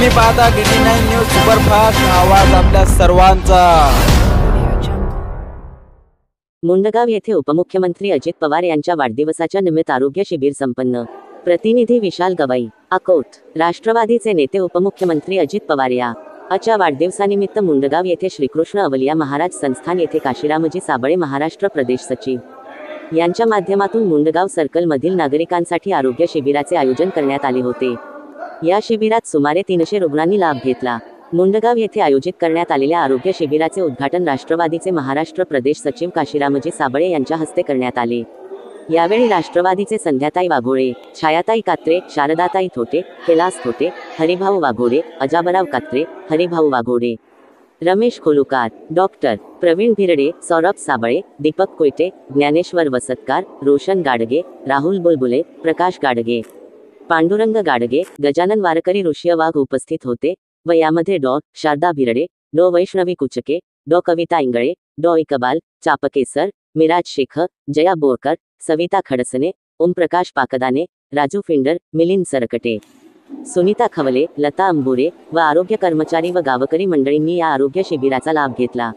तुम्ही पाहता DD9 news superfast, आवाज आपल्या सर्वांचा। मुंडगाव येथे उपमुख्यमंत्री अजित पवार यांच्या वाढदिवसाच्या निमित्त आरोग्य शिबिर संपन्न। प्रतिनिधी विशाल गवई, अकोट। राष्ट्रवादीचे नेते उपमुख्यमंत्री अजित पवार यांच्या वाढदिवसानिमित्त मुंडगाव येथे श्रीकृष्ण अवलिया महाराज संस्थान येथे काशीरामजी साबळे महाराष्ट्र प्रदेश सचिव यांच्या माध्यमातून मुंडगाव सर्कल मधील नागरिकांसाठी आरोग्य शिबिराचे आयोजन करण्यात आले होते। या शिबिरात सुमारे 300 रुग्णांनी लाभ घेतला। मुंडगाव येथे आयोजित करण्यात आलेल्या आरोग्य शिबिराचे उद्घाटन राष्ट्रवादीचे महाराष्ट्र प्रदेश सचिव काशीरामजी साबळे यांच्या हस्ते करण्यात आले। यावेळी राष्ट्रवादीचे संध्याताई वाघोळे, छायाताई कात्रे, शारदाताई थोटे, कैलास थोटे, हरिभाऊ वाघोळे, अजाबराव कात्रे, हरिभाऊ वाघोळे, रमेश खोलुकार, डॉक्टर प्रवीण भिरडे, सौरभ साबळे, दीपक कोयटे, ज्ञानेश्वर वसतकार, रोशन गाडगे, राहुल बुलबुले, प्रकाश गाडगे, पांडुरंग गाडगे, गजानन वारकरी, ऋषी वाघ उपस्थित होते व यामध्ये डॉ. शारदा भिरडे, डॉ. वैष्णवी कुचके, डॉ. कविता इंगळे, डॉ. इकबाल चापकेसर, मिराज शेख, जया बोरकर, सविता खडसने, ओमप्रकाश पाकदाने, राजू फिंडर, मिलिंद सरकटे, सुनीता खवले, लता अंबुरे व आरोग्य कर्मचारी व गावकरी मंडळींनी या आरोग्य शिबिराचा लाभ घेतला।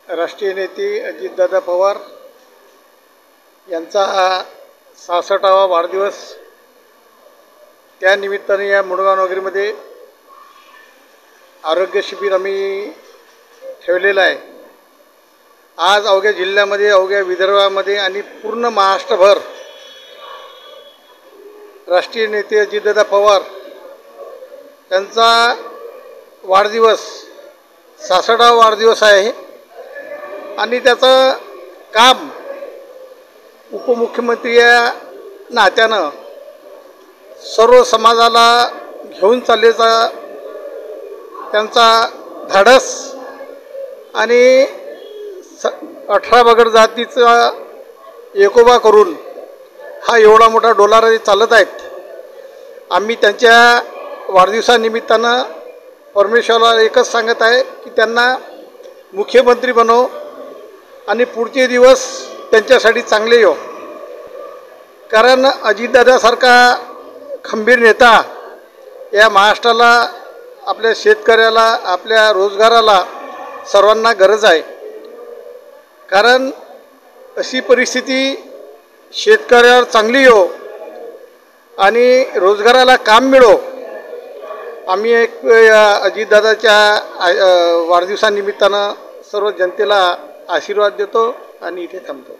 राष्ट्रीय नेते अजितदादा पवार यांचा 66वा वाढदिवस, त्या निमित्ताने या मुंडगाव नगरीमध्ये आरोग्य शिबिर आम्ही ठेवलेलं आहे। आज अवघ्या जिल्ह्यामध्ये, अवघ्या विदर्भामध्ये आणि पूर्ण महाराष्ट्रभर राष्ट्रीय नेते अजितदादा पवार यांचा वाढदिवस 66वा वाढदिवस आहे आणि त्याचं काम उपमुख्यमंत्री या नात्यानं सर्व समाजाला घेऊन चालल्याचा त्यांचा धाडस आणि 18 बगड जातीचा एकोबा करून हा एवढा मोठा डोलारा चालत आहेत। आम्ही त्यांच्या वाढदिवसानिमित्तानं परमेश्वराला एकच सांगत आहे की त्यांना मुख्यमंत्री बनव आणि पुढचे दिवस त्यांच्यासाठी चांगले येऊ। कारण अजितदादासारखा खंबीर नेता या महाराष्ट्राला, आपल्या शेतकऱ्याला, आपल्या रोजगाराला सर्वांना गरज आहे। कारण अशी परिस्थिती शेतकऱ्यावर चांगली येऊ आणि रोजगाराला काम मिळो। आम्ही एक अजितदादाच्या वाढदिवसानिमित्तानं सर्व जनतेला आशीर्वाद देतो आणि इथे थांबतो।